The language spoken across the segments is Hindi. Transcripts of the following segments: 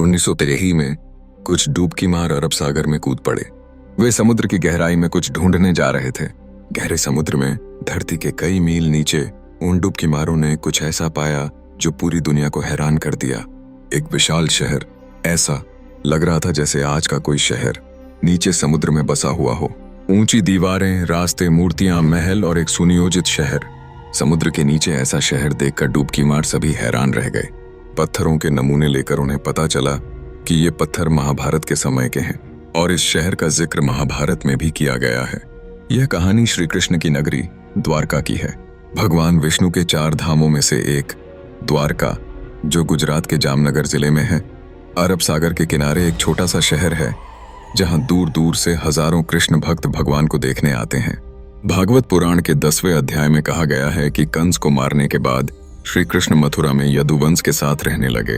1913 में कुछ डूबकी मार अरब सागर में कूद पड़े। वे समुद्र की गहराई में कुछ ढूंढने जा रहे थे। गहरे समुद्र में धरती के कई मील नीचे उन डुबकी मारों ने कुछ ऐसा पाया जो पूरी दुनिया को हैरान कर दिया। एक विशाल शहर, ऐसा लग रहा था जैसे आज का कोई शहर नीचे समुद्र में बसा हुआ हो। ऊंची दीवारें, रास्ते, मूर्तियां, महल और एक सुनियोजित शहर। समुद्र के नीचे ऐसा शहर देखकर डुबकी मार सभी हैरान रह गए। पत्थरों के नमूने लेकर उन्हें पता चला कि ये पत्थर महाभारत के समय के हैं और इस शहर का जिक्र महाभारत में भी किया गया है। यह कहानी श्री कृष्ण की नगरी द्वारका की है। भगवान विष्णु के 4 धामों में से एक द्वारका, जो गुजरात के जामनगर जिले में है, अरब सागर के किनारे एक छोटा सा शहर है जहां दूर दूर से हजारों कृष्ण भक्त भगवान को देखने आते हैं। भागवत पुराण के 10वें अध्याय में कहा गया है कि कंस को मारने के बाद श्री कृष्ण मथुरा में यदुवंश के साथ रहने लगे।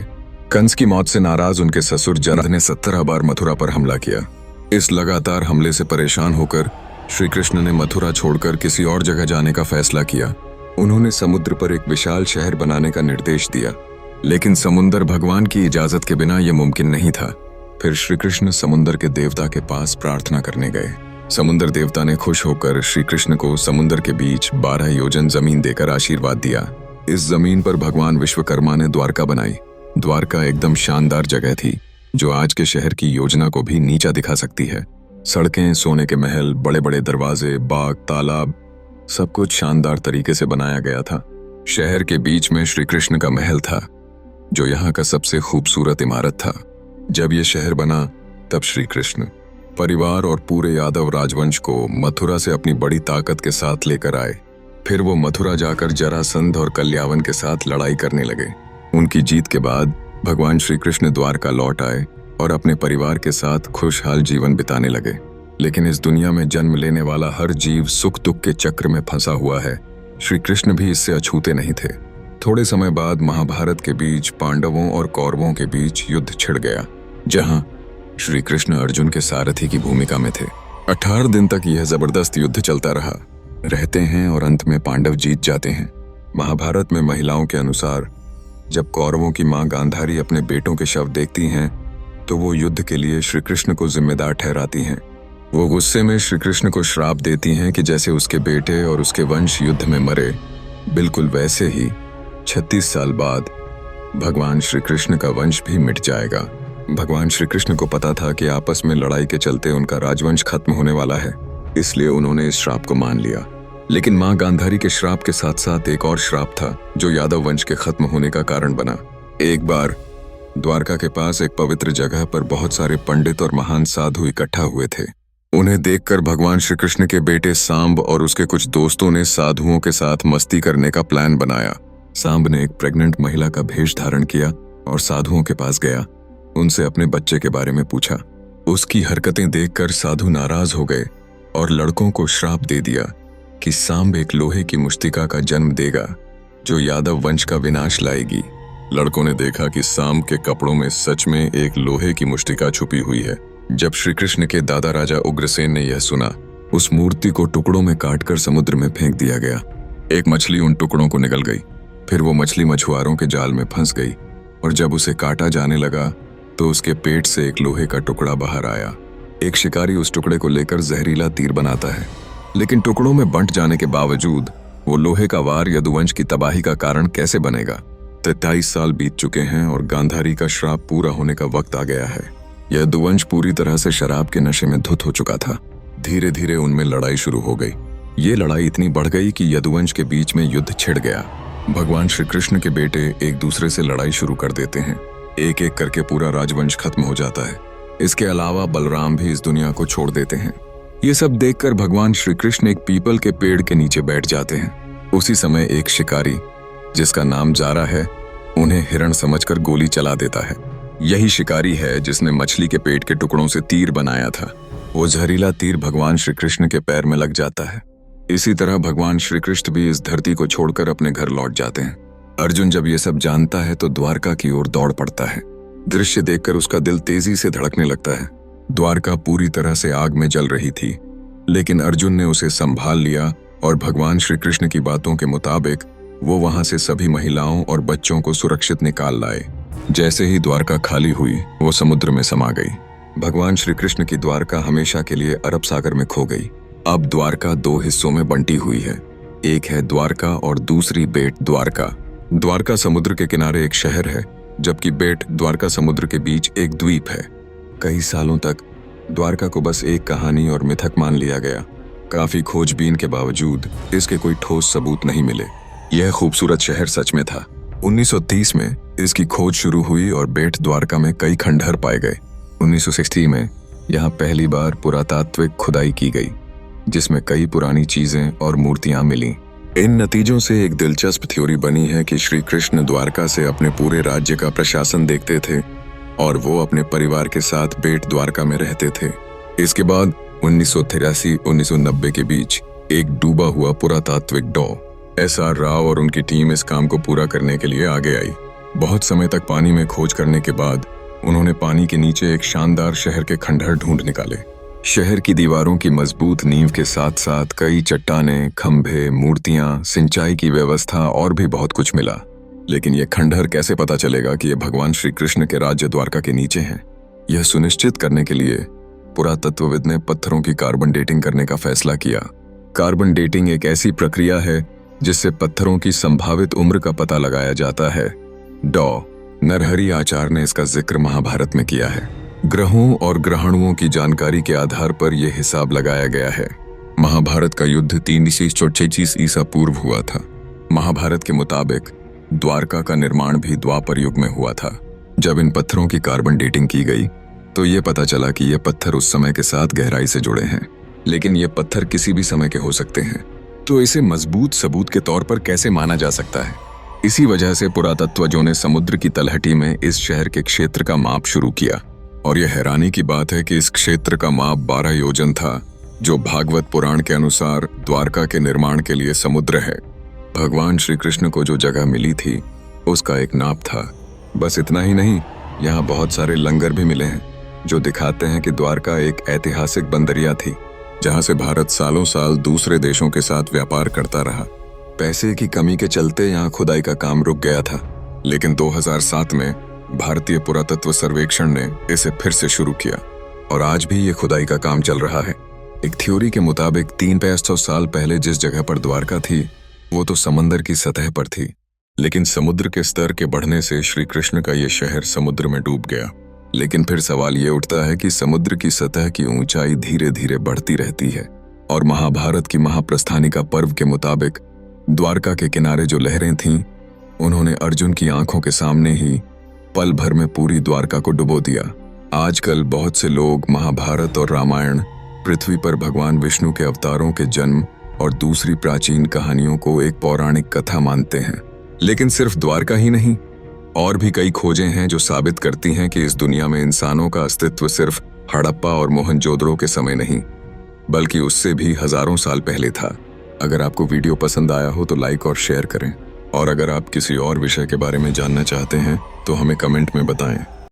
कंस की मौत से नाराज उनके ससुर जरासंध ने 17 बार मथुरा पर हमला किया। इस लगातार हमले से परेशान होकर श्री कृष्ण ने मथुरा छोड़कर किसी और जगह जाने का फैसला किया। उन्होंने समुद्र पर एक विशाल शहर बनाने का निर्देश दिया, लेकिन समुद्र भगवान की इजाजत के बिना यह मुमकिन नहीं था। फिर श्री कृष्ण समुद्र के देवता के पास प्रार्थना करने गए। समुद्र देवता ने खुश होकर श्री कृष्ण को समुद्र के बीच 12 योजन जमीन देकर आशीर्वाद दिया। इस जमीन पर भगवान विश्वकर्मा ने द्वारका बनाई। द्वारका एकदम शानदार जगह थी जो आज के शहर की योजना को भी नीचा दिखा सकती है। सड़कें, सोने के महल, बड़े बड़े दरवाजे, बाग, तालाब, सब कुछ शानदार तरीके से बनाया गया था। शहर के बीच में श्री कृष्ण का महल था जो यहाँ का सबसे खूबसूरत इमारत था। जब यह शहर बना तब श्री कृष्ण परिवार और पूरे यादव राजवंश को मथुरा से अपनी बड़ी ताकत के साथ लेकर आए। फिर वो मथुरा जाकर जरासंध और कल्यावन के साथ लड़ाई करने लगे। उनकी जीत के बाद भगवान श्री कृष्ण द्वारका लौट आए और अपने परिवार के साथ खुशहाल जीवन बिताने लगे। लेकिन इस दुनिया में जन्म लेने वाला हर जीव सुख दुख के चक्र में फंसा हुआ है। श्री कृष्ण भी इससे अछूते नहीं थे। थोड़े समय बाद महाभारत के बीच पांडवों और कौरवों के बीच युद्ध छिड़ गया, जहां श्री कृष्ण अर्जुन के सारथी की भूमिका में थे। 18 दिन तक यह जबरदस्त युद्ध चलता रहते हैं और अंत में पांडव जीत जाते हैं। महाभारत में महिलाओं के अनुसार जब कौरवों की मां गांधारी अपने बेटों के शव देखती हैं तो वो युद्ध के लिए श्री कृष्ण को जिम्मेदार ठहराती हैं। वो गुस्से में श्री कृष्ण को श्राप देती हैं कि जैसे उसके बेटे और उसके वंश युद्ध में मरे, बिल्कुल वैसे ही 36 साल बाद भगवान श्री कृष्ण का वंश भी मिट जाएगा। भगवान श्री कृष्ण को पता था कि आपस में लड़ाई के चलते उनका राजवंश खत्म होने वाला है, इसलिए उन्होंने इस श्राप को मान लिया। लेकिन मां गांधारी के श्राप के साथ साथ एक और श्राप था जो यादव वंश के खत्म होने का कारण बना। एक बार द्वारका के पास एक पवित्र जगह पर बहुत सारे पंडित और महान साधु इकट्ठा हुए थे। उन्हें देखकर भगवान श्री कृष्ण के बेटे सांब और उसके कुछ दोस्तों ने साधुओं के साथ मस्ती करने का प्लान बनाया। सांब ने एक प्रेग्नेंट महिला का भेष धारण किया और साधुओं के पास गया। उनसे अपने बच्चे के बारे में पूछा। उसकी हरकतें देखकर साधु नाराज हो गए और लड़कों को श्राप दे दिया कि सांब एक लोहे की मुष्टिका का जन्म देगा जो यादव वंश का विनाश लाएगी। लड़कों ने देखा कि सांब के कपड़ों में सच में एक लोहे की मुष्टिका छुपी हुई है। जब श्री कृष्ण के दादा राजा उग्रसेन ने यह सुना, उस मूर्ति को टुकड़ों में काटकर समुद्र में फेंक दिया गया। एक मछली उन टुकड़ों को निगल गई। फिर वो मछली मछुआरों के जाल में फंस गई और जब उसे काटा जाने लगा तो उसके पेट से एक लोहे का टुकड़ा बाहर आया। एक शिकारी उस टुकड़े को लेकर जहरीला तीर बनाता है, लेकिन टुकड़ों में बंट जाने के बावजूद वो लोहे का वार यदुवंश की तबाही का कारण कैसे बनेगा। 23 साल बीत चुके हैं और गांधारी का श्राप पूरा होने का वक्त आ गया है। यदुवंश पूरी तरह से शराब के नशे में धुत हो चुका था। धीरे धीरे उनमें लड़ाई शुरू हो गई। ये लड़ाई इतनी बढ़ गई कि यदुवंश के बीच में युद्ध छिड़ गया। भगवान श्री कृष्ण के बेटे एक दूसरे से लड़ाई शुरू कर देते हैं। एक एक करके पूरा राजवंश खत्म हो जाता है। इसके अलावा बलराम भी इस दुनिया को छोड़ देते हैं। ये सब देखकर भगवान श्री कृष्ण एक पीपल के पेड़ के नीचे बैठ जाते हैं। उसी समय एक शिकारी, जिसका नाम जारा है, उन्हें हिरण समझकर गोली चला देता है। यही शिकारी है जिसने मछली के पेट के टुकड़ों से तीर बनाया था। वो जहरीला तीर भगवान श्री कृष्ण के पैर में लग जाता है। इसी तरह भगवान श्री कृष्ण भी इस धरती को छोड़कर अपने घर लौट जाते हैं। अर्जुन जब ये सब जानता है तो द्वारका की ओर दौड़ पड़ता है। दृश्य देखकर उसका दिल तेजी से धड़कने लगता है। द्वारका पूरी तरह से आग में जल रही थी, लेकिन अर्जुन ने उसे संभाल लिया और भगवान श्री कृष्ण की बातों के मुताबिक वो वहां से सभी महिलाओं और बच्चों को सुरक्षित निकाल लाए। जैसे ही द्वारका खाली हुई वो समुद्र में समा गई। भगवान श्री कृष्ण की द्वारका हमेशा के लिए अरब सागर में खो गई। अब द्वारका दो हिस्सों में बंटी हुई है, एक है द्वारका और दूसरी बेट द्वारका। द्वारका समुद्र के किनारे एक शहर है, जबकि बेट द्वारका समुद्र के बीच एक द्वीप है। कई सालों तक द्वारका को बस एक कहानी और मिथक मान लिया गया। काफी खोजबीन के बावजूद इसके कोई ठोस सबूत नहीं मिले। यह खूबसूरत शहर सच में था। 1930 में इसकी खोज शुरू हुई और बेट द्वारका में कई खंडहर पाए गए। 1960 में यहाँ पहली बार पुरातात्विक खुदाई की गई, जिसमें कई पुरानी चीजें और मूर्तियां मिली। इन नतीजों से एक दिलचस्प थ्योरी बनी है कि श्री कृष्ण द्वारका से अपने पूरे राज्य का प्रशासन देखते थे और वो अपने परिवार के साथ बेट द्वारका में रहते थे। इसके बाद 1983-1990 के बीच एक डूबा हुआ पुरातात्विक डॉ SR राव और उनकी टीम इस काम को पूरा करने के लिए आगे आई। बहुत समय तक पानी में खोज करने के बाद उन्होंने पानी के नीचे एक शानदार शहर के खंडहर ढूंढ निकाले। शहर की दीवारों की मजबूत नींव के साथ साथ कई चट्टानें, खंभे, मूर्तियां, सिंचाई की व्यवस्था और भी बहुत कुछ मिला। लेकिन यह खंडहर कैसे पता चलेगा कि यह भगवान श्री कृष्ण के राज्य द्वारका के नीचे हैं? यह सुनिश्चित करने के लिए पुरातत्वविद ने पत्थरों की कार्बन डेटिंग करने का फैसला किया। कार्बन डेटिंग एक ऐसी प्रक्रिया है जिससे पत्थरों की संभावित उम्र का पता लगाया जाता है। डॉ नरहरि आचार्य ने इसका जिक्र महाभारत में किया है। ग्रहों और ग्रहणुओं की जानकारी के आधार पर यह हिसाब लगाया गया है। महाभारत का युद्ध 346 ईसा पूर्व हुआ था। महाभारत के मुताबिक द्वारका का निर्माण भी द्वापर युग में हुआ था। जब इन पत्थरों की कार्बन डेटिंग की गई तो ये पता चला कि ये पत्थर उस समय के साथ गहराई से जुड़े हैं, लेकिन ये पत्थर किसी भी समय के हो सकते हैं। तो इसे मजबूत सबूत के तौर पर कैसे माना जा सकता है? इसी वजह से पुरातत्वजों ने समुद्र की तलहटी में इस शहर के क्षेत्र का माप शुरू किया। और यह हैरानी की बात है कि इस क्षेत्र का माप 12 योजन था, जो भागवत पुराण के अनुसार द्वारका के निर्माण के लिए समुद्र है। भगवान श्री कृष्ण को जो जगह मिली थी उसका एक नाप था। बस इतना ही नहीं, यहाँ बहुत सारे लंगर भी मिले हैं जो दिखाते हैं कि द्वारका एक ऐतिहासिक बंदरिया थी, जहाँ से भारत सालों साल दूसरे देशों के साथ व्यापार करता रहा। पैसे की कमी के चलते यहाँ खुदाई का काम रुक गया था, लेकिन 2007 में भारतीय पुरातत्व सर्वेक्षण ने इसे फिर से शुरू किया और आज भी ये खुदाई का काम चल रहा है। एक थ्योरी के मुताबिक 300-500 साल पहले जिस जगह पर द्वारका थी वो तो समंदर की सतह पर थी, लेकिन समुद्र के स्तर के बढ़ने से श्री कृष्ण का ये शहर समुद्र में डूब गया। लेकिन फिर सवाल ये उठता है कि समुद्र की सतह की ऊंचाई धीरे धीरे बढ़ती रहती है और महाभारत की महाप्रस्थानिका पर्व के मुताबिक द्वारका के किनारे जो लहरें थीं, उन्होंने अर्जुन की आंखों के सामने ही पल भर में पूरी द्वारका को डुबो दिया। आजकल बहुत से लोग महाभारत और रामायण, पृथ्वी पर भगवान विष्णु के अवतारों के जन्म और दूसरी प्राचीन कहानियों को एक पौराणिक कथा मानते हैं। लेकिन सिर्फ द्वारका ही नहीं, और भी कई खोजें हैं जो साबित करती हैं कि इस दुनिया में इंसानों का अस्तित्व सिर्फ हड़प्पा और मोहनजोदड़ो के समय नहीं, बल्कि उससे भी हजारों साल पहले था। अगर आपको वीडियो पसंद आया हो तो लाइक और शेयर करें, और अगर आप किसी और विषय के बारे में जानना चाहते हैं तो हमें कमेंट में बताएं।